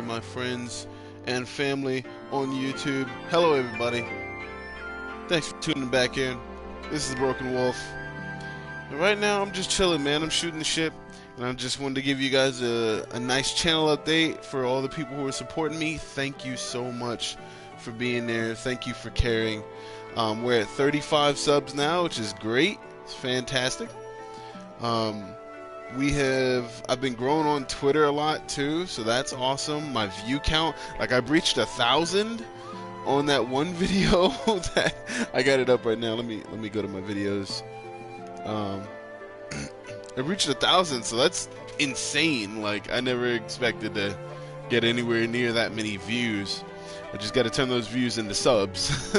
my friends and family on YouTube. Hello, everybody. Thanks for tuning back in. This is Broken Wolf. And right now, I'm just chilling, man. I'm shooting the shit. And I just wanted to give you guys a nice channel update for all the people who are supporting me. Thank you so much for being there. Thank you for caring. We're at 35 subs now, which is great. It's fantastic. I've been growing on Twitter a lot too, so that's awesome. My view count, like I breached 1,000 on that one video. That I got it up right now. Let me go to my videos. I reached 1,000, so that's insane. Like I never expected to get anywhere near that many views. I just got to turn those views into subs.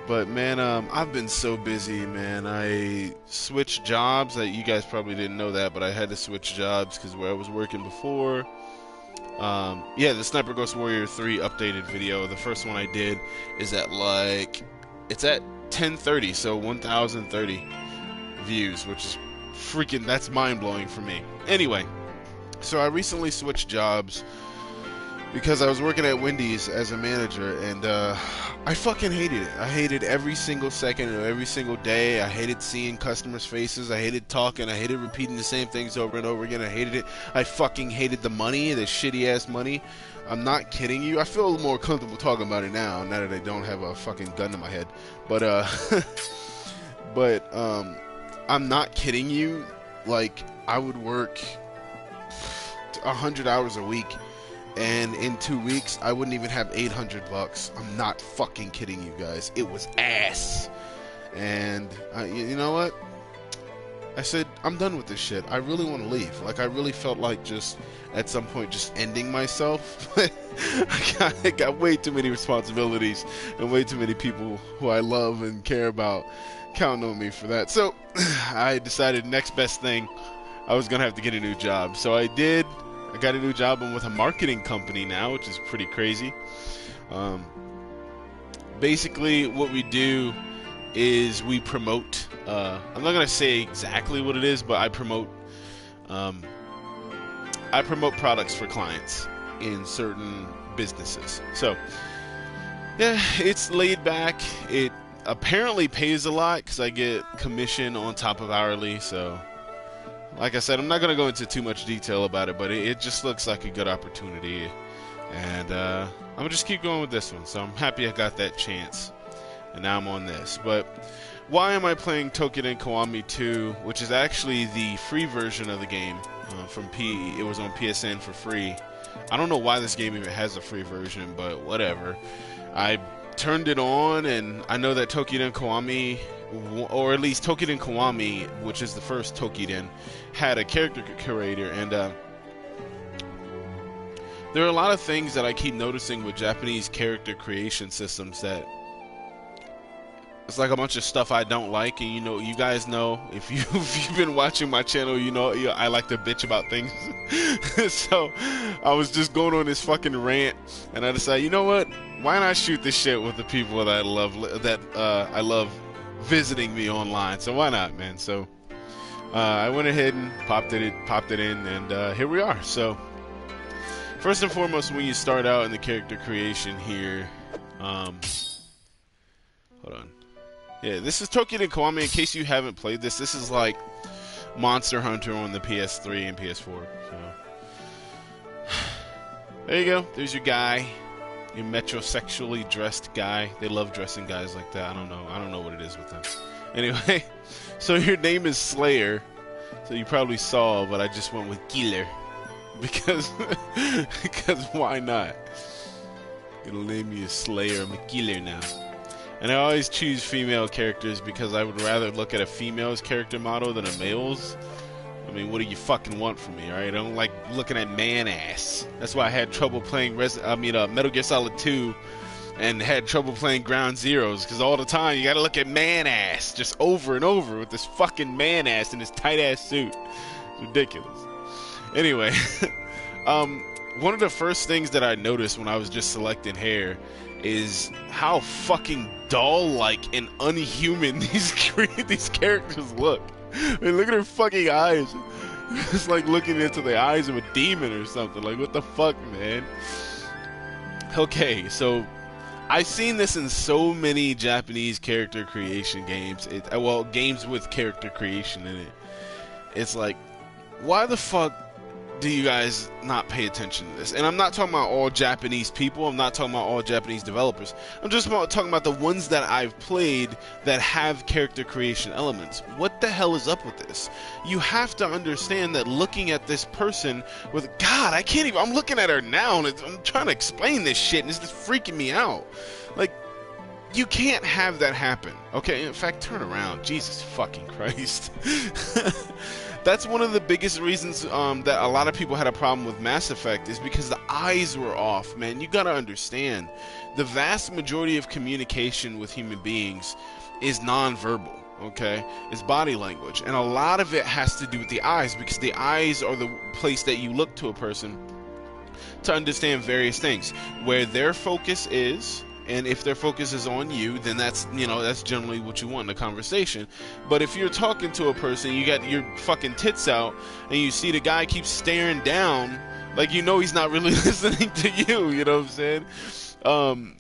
But man, I've been so busy, man. I switched jobs. You guys probably didn't know that, but I had to switch jobs because where I was working before. Yeah, the Sniper Ghost Warrior 3 updated video. The first one I did is at it's at 1030, so 1,030 views, which is freaking, that's mind-blowing for me. Anyway, so I recently switched jobs because I was working at Wendy's as a manager, and I fucking hated it. I hated every single second of every single day. I hated seeing customers' faces. I hated talking. I hated repeating the same things over and over again. I hated it. I fucking hated the money, the shitty-ass money. I'm not kidding you. I feel a little more comfortable talking about it now that I don't have a fucking gun to my head. But, I'm not kidding you. Like, I would work 100 hours a week, and in 2 weeks I wouldn't even have 800 bucks. I'm not fucking kidding you guys. It was ass. And you know what? I said, I'm done with this shit. I really want to leave. Like, I really felt like just at some point just ending myself. I got way too many responsibilities and way too many people who I love and care about counting on me for that. So I decided next best thing, I was gonna have to get a new job. So I did. I got a new job. I'm with a marketing company now, which is pretty crazy. Basically, what we do is we promote. I'm not gonna say exactly what it is, but I promote products for clients in certain businesses. So yeah, it's laid back. It apparently pays a lot because I get commission on top of hourly. So like I said, I'm not going to go into too much detail about it, but it just looks like a good opportunity. And I'm going to just keep going with this one. So I'm happy I got that chance. And now I'm on this. But why am I playing Tokiden Kiwami 2, which is actually the free version of the game from It was on PSN for free. I don't know why this game even has a free version, but whatever. I turned it on, and I know that Tokiden Kiwami, or at least Tokiden Kiwami, which is the first Tokiden, had a character curator, and there are a lot of things that I keep noticing with Japanese character creation systems that it's like a bunch of stuff I don't like. And you guys know, if you've been watching my channel, I like to bitch about things. So I was just going on this fucking rant, and I decided, you know what? Why not shoot this shit with the people that I love visiting me online? So why not, man? So I went ahead and popped it in, and here we are. So first and foremost, when you start out in the character creation here, hold on. Yeah, this is Tokiden Kiwami. In case you haven't played this, this is like Monster Hunter on the PS3 and PS4. So there you go. There's your guy. Your metrosexually dressed guy. They love dressing guys like that. I don't know what it is with them. Anyway, so your name is Slayer. So you probably saw, but I just went with Killer because why not? Gonna name you Slayer. I'm a Killer now. And I always choose female characters because I would rather look at a female's character model than a male's. I mean, what do you fucking want from me, alright? I don't like looking at man ass. That's why I had trouble playing Metal Gear Solid 2 and had trouble playing Ground Zeroes, because all the time you gotta look at man ass just over and over with this fucking man ass in this tight ass suit. It's ridiculous. Anyway, one of the first things that I noticed when I was just selecting hair is how fucking doll-like and unhuman these characters look. I mean, look at her fucking eyes. It's like looking into the eyes of a demon or something. Like, what the fuck, man? Okay, so I've seen this in so many Japanese character creation games. Well, games with character creation in it. It's like, why the fuck do you guys not pay attention to this? And I'm not talking about all Japanese people. I'm not talking about all Japanese developers. I'm just talking about the ones that I've played that have character creation elements. What the hell is up with this? You have to understand that looking at this person with, God, I can't even, I'm looking at her now and I'm trying to explain this shit and it's just freaking me out. Like, you can't have that happen. Okay, in fact, turn around. Jesus fucking Christ. That's one of the biggest reasons that a lot of people had a problem with Mass Effect, is because the eyes were off, man. You gotta understand, the vast majority of communication with human beings is non-verbal, okay? It's body language. And a lot of it has to do with the eyes, because the eyes are the place that you look to a person to understand various things. Where their focus is, and if their focus is on you, then that's, you know, that's generally what you want in a conversation. But if you're talking to a person, you got your fucking tits out, and you see the guy keeps staring down, like, you know he's not really listening to you, you know what I'm saying?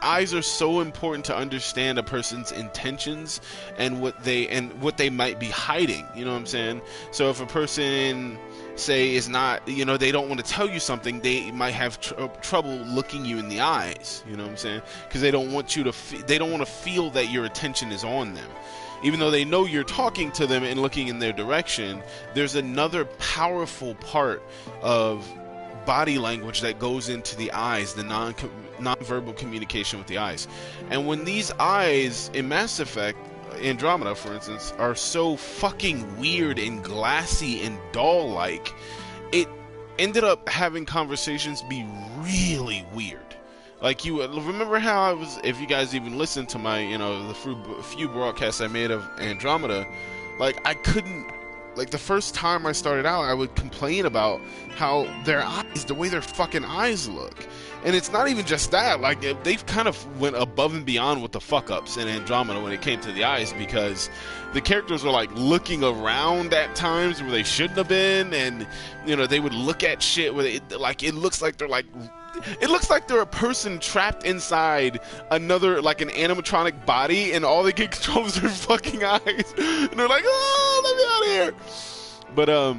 Eyes are so important to understand a person's intentions and what they might be hiding, you know what I'm saying? So if a person, say, is not, you know, they don't want to tell you something, they might have trouble looking you in the eyes, you know what I'm saying? Because they don't want you to they don't want to feel that your attention is on them. Even though they know you're talking to them and looking in their direction, there's another powerful part of body language that goes into the eyes, the non-verbal communication with the eyes. And when these eyes in Mass Effect Andromeda, for instance, are so fucking weird and glassy and doll-like, it ended up having conversations be really weird. Like, you remember how I was, if you guys even listened to my, you know, the few broadcasts I made of Andromeda, like, I couldn't, like, the first time I started out, I would complain about how their eyes, the way their fucking eyes look. And it's not even just that, like, they've kind of went above and beyond with the fuck-ups in Andromeda when it came to the eyes, because the characters were, like, looking around at times where they shouldn't have been, and, you know, they would look at shit where it looks like they're, like, it looks like they're a person trapped inside another, like, an animatronic body, and all they can control is their fucking eyes. And they're like, oh, let me out of here. But,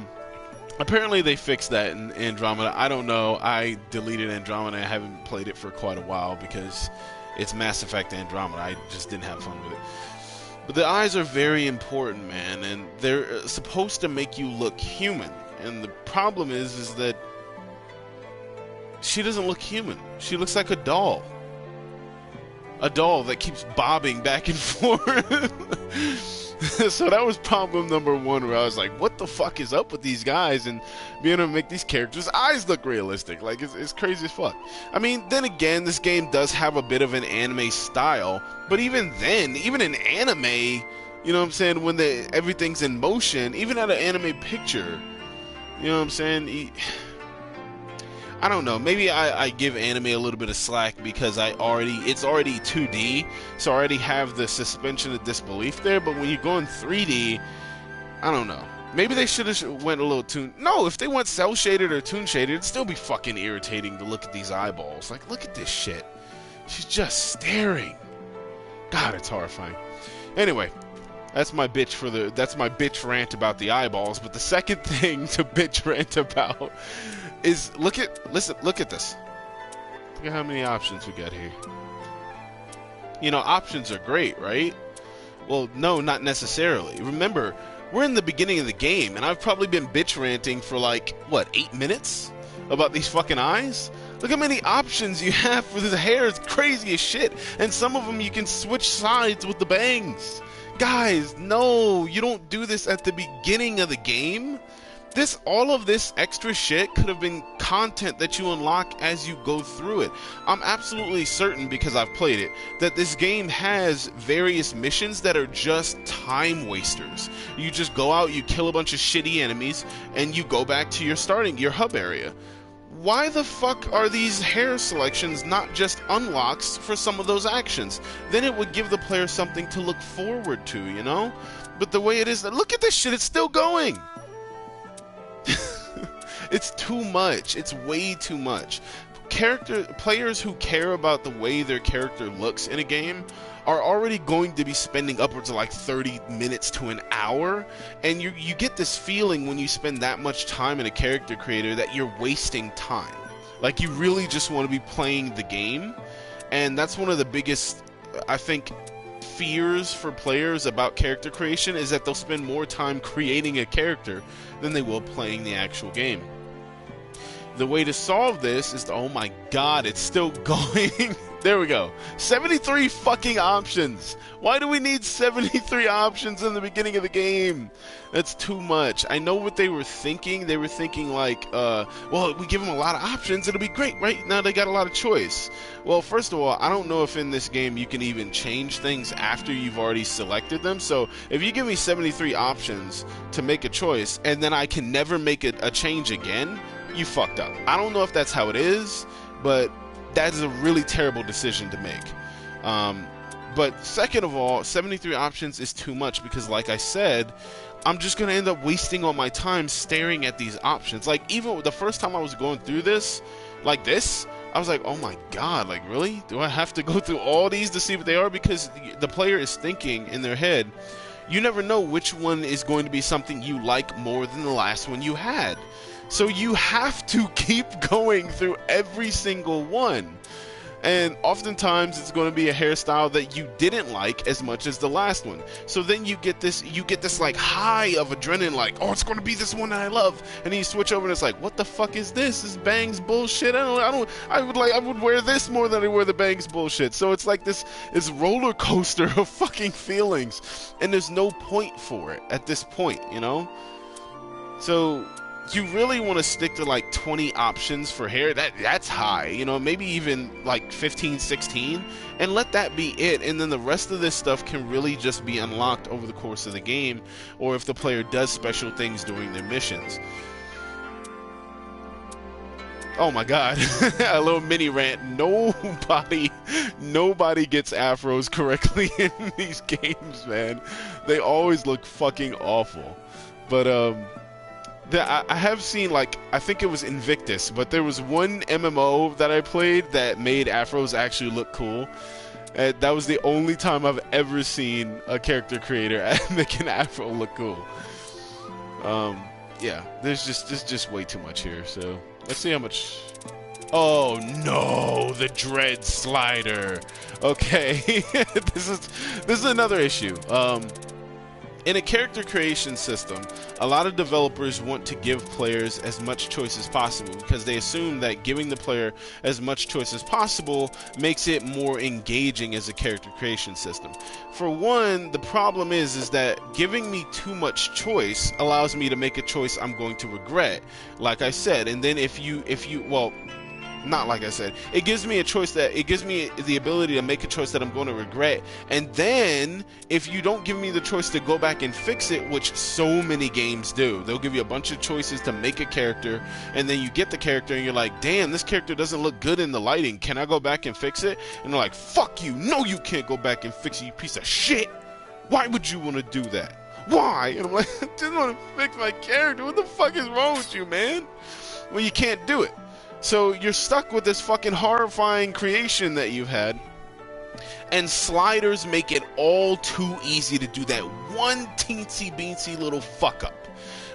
apparently they fixed that in Andromeda. I don't know. I deleted Andromeda. I haven't played it for quite a while because it's Mass Effect Andromeda. I just didn't have fun with it. But the eyes are very important, man, and they're supposed to make you look human. And the problem is that she doesn't look human. She looks like a doll. A doll that keeps bobbing back and forth. So that was problem number one, where I was like, what the fuck is up with these guys and being able to make these characters' eyes look realistic? Like, it's crazy as fuck. I mean, then again, this game does have a bit of an anime style, but even then, even in anime, you know what I'm saying, when everything's in motion, even at an anime picture, you know what I'm saying, I don't know, maybe I give anime a little bit of slack because it's already 2D, so I already have the suspension of disbelief there. But when you go in 3D, I don't know. Maybe they should have went a little no, if they went cell shaded or toon shaded, it'd still be fucking irritating to look at these eyeballs. Like, look at this shit. She's just staring. God, it's horrifying. Anyway, that's my bitch rant about the eyeballs. But the second thing to bitch rant about is look at this. Look at how many options we got here. You know, options are great, right? Well, no, not necessarily. Remember, we're in the beginning of the game, and I've probably been bitch ranting for like, what, 8 minutes about these fucking eyes? Look how many options you have for the hair. It's crazy as shit. And some of them you can switch sides with the bangs. Guys, no, you don't do this at the beginning of the game. All of this extra shit could have been content that you unlock as you go through it. I'm absolutely certain, because I've played it, that this game has various missions that are just time wasters. You just go out, you kill a bunch of shitty enemies, and you go back to your hub area. Why the fuck are these hair selections not just unlocks for some of those actions? Then it would give the player something to look forward to, you know? But the way it is, look at this shit, it's still going! It's too much. It's way too much. Players who care about the way their character looks in a game are already going to be spending upwards of like 30 minutes to an hour, and you get this feeling when you spend that much time in a character creator that you're wasting time. Like, you really just want to be playing the game, and that's one of the biggest, I think, fears for players about character creation, is that they'll spend more time creating a character than they will playing the actual game. The way to solve this is to, oh my god, it's still going. There we go. 73 fucking options. Why do we need 73 options in the beginning of the game? That's too much. I know what they were thinking. They were thinking like, well, we give them a lot of options, it'll be great, right? Now they got a lot of choice. Well, first of all, I don't know if in this game you can even change things after you've already selected them. So if you give me 73 options to make a choice, and then I can never make a change again, you fucked up. I don't know if that's how it is, but that is a really terrible decision to make. But second of all, 73 options is too much, because like I said, I'm just going to end up wasting all my time staring at these options. Like, even the first time I was going through this, like this, I was like, oh my god, like, really? Do I have to go through all these to see what they are? Because the player is thinking in their head, you never know which one is going to be something you like more than the last one you had. So you have to keep going through every single one. And oftentimes it's going to be a hairstyle that you didn't like as much as the last one. So then you get this like high of adrenaline, like, oh, it's going to be this one that I love. And then you switch over and it's like, what the fuck is this? This Bangs bullshit. I would wear this more than I wear the Bangs bullshit. So it's like this roller coaster of fucking feelings, and there's no point for it at this point, you know? So you really want to stick to like 20 options for hair. That's high, you know, maybe even like 15, 16, and let that be it. And then the rest of this stuff can really just be unlocked over the course of the game, or if the player does special things during their missions. Oh my god, a little mini rant. Nobody gets afros correctly in these games, man. They always look fucking awful. But I have seen, like, I think it was Invictus, but there was one MMO that I played that made afros actually look cool. And that was the only time I've ever seen a character creator make an afro look cool. Yeah, there's just way too much here, so let's see how much. Oh no, the dread slider. Okay, this is another issue. In a character creation system, a lot of developers want to give players as much choice as possible, because they assume that giving the player as much choice as possible makes it more engaging as a character creation system. For one, the problem is that giving me too much choice allows me to make a choice I'm going to regret, like I said. And then if you well, not like I said, it gives me the ability to make a choice that I'm going to regret. And then if you don't give me the choice to go back and fix it, which so many games do, they'll give you a bunch of choices to make a character, and then you get the character and you're like, damn, this character doesn't look good in the lighting, can I go back and fix it? And they're like, fuck you, no you can't go back and fix it, you piece of shit. Why would you want to do that? Why? And I'm like, I just want to fix my character. What the fuck is wrong with you, man? Well, you can't do it. So you're stuck with this fucking horrifying creation that you've had, and sliders make it all too easy to do that one teensy beansy little fuck up,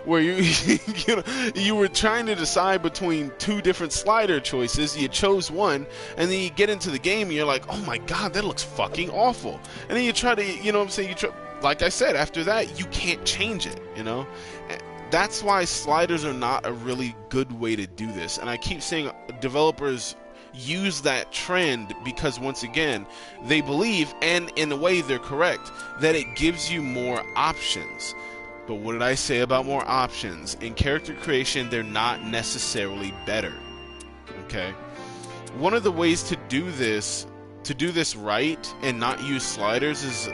where you were trying to decide between two different slider choices, you chose one, and then you get into the game and you're like, oh my god, that looks fucking awful, and then you try to, you know what I'm saying, like I said, after that you can't change it, you know. That's why sliders are not a really good way to do this. And I keep saying developers use that trend because, once again, they believe, and in a way they're correct, that it gives you more options. But what did I say about more options? In character creation, they're not necessarily better. Okay? One of the ways to do this right and not use sliders is,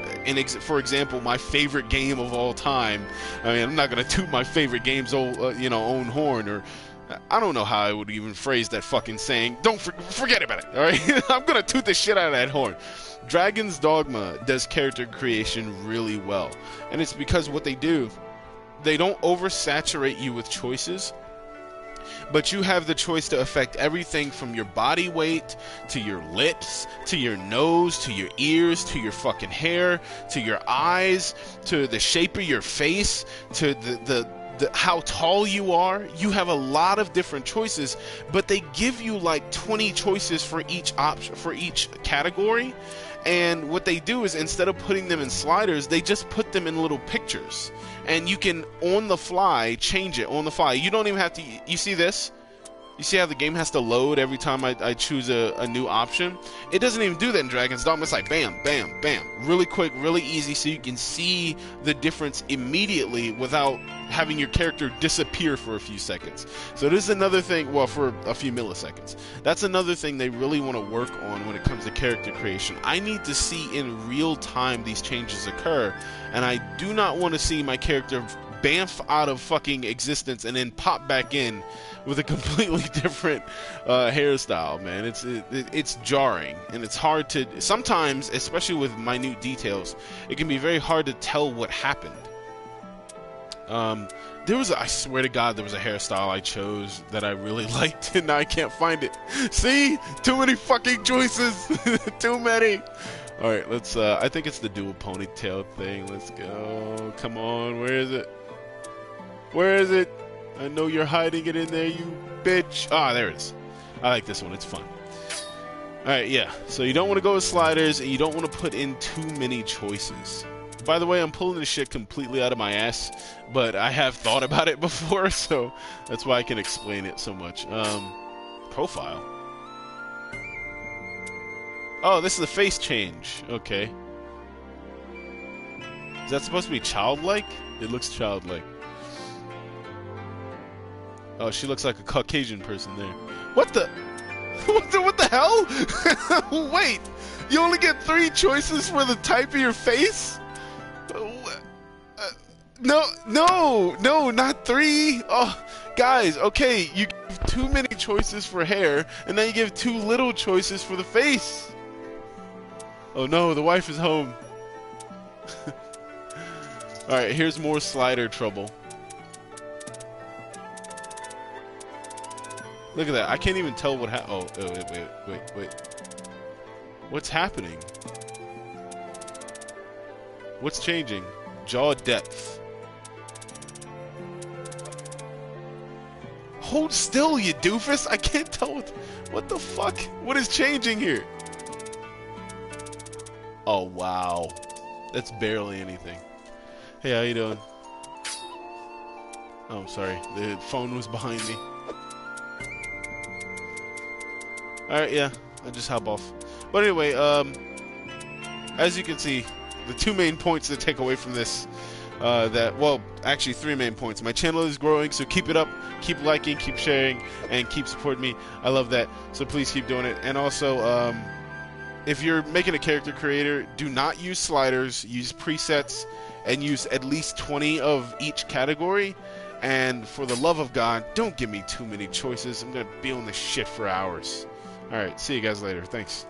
for example, my favorite game of all time. I mean, I'm not gonna toot my favorite game's own horn, or I don't know how I would even phrase that fucking saying. Don't forget about it. All right, I'm gonna toot the shit out of that horn. Dragon's Dogma does character creation really well, and it's because what they do, they don't oversaturate you with choices, but you have the choice to affect everything from your body weight to your lips to your nose to your ears to your fucking hair to your eyes to the shape of your face to the how tall you are. You have a lot of different choices, but they give you like 20 choices for each option, for each category. And what they do is, instead of putting them in sliders, they just put them in little pictures, and you can on the fly change it on the fly. You don't even have to. You see this? You see how the game has to load every time I choose a new option? It doesn't even do that in Dragon's Dogma. It's like bam, bam, bam. Really quick, really easy, so you can see the difference immediately without having your character disappear for a few seconds. So this is another thing, well, for a few milliseconds. That's another thing they really want to work on when it comes to character creation. I need to see in real time these changes occur, and I do not want to see my character bamf out of fucking existence and then pop back in with a completely different hairstyle, man. It's jarring, and it's hard to, sometimes, especially with minute details, it can be very hard to tell what happened. There was I swear to God, there was a hairstyle I chose that I really liked, and now I can't find it. See? Too many fucking choices. Too many. Alright, let's, I think it's the dual ponytail thing. Let's go. Come on, where is it? Where is it? I know you're hiding it in there, you bitch. Ah, there it is. I like this one. It's fun. Alright, yeah. So you don't want to go with sliders, and you don't want to put in too many choices. By the way, I'm pulling this shit completely out of my ass, but I have thought about it before, so that's why I can explain it so much. Profile. Oh, this is the face change. Okay. Is that supposed to be childlike? It looks childlike. Oh, she looks like a Caucasian person there. What the? What the hell? Wait, you only get 3 choices for the type of your face? No, not 3. Oh, guys, okay, you give too many choices for hair, and then you give too little choices for the face. Oh no, the wife is home. Alright, here's more slider trouble. Look at that. I can't even tell what happened. Oh, wait. What's happening? What's changing? Jaw depth. Hold still, you doofus! I can't tell what the fuck? What is changing here? Oh, wow. That's barely anything. Hey, how you doing? Oh, sorry. The phone was behind me. Alright, yeah. I just hop off. But anyway, as you can see, the 2 main points to take away from this, well, actually 3 main points. My channel is growing, so keep it up. Keep liking, keep sharing, and keep supporting me. I love that, so please keep doing it. And also, if you're making a character creator, do not use sliders. Use presets, and use at least 20 of each category. And for the love of God, don't give me too many choices. I'm going to be on this shit for hours. Alright, see you guys later. Thanks.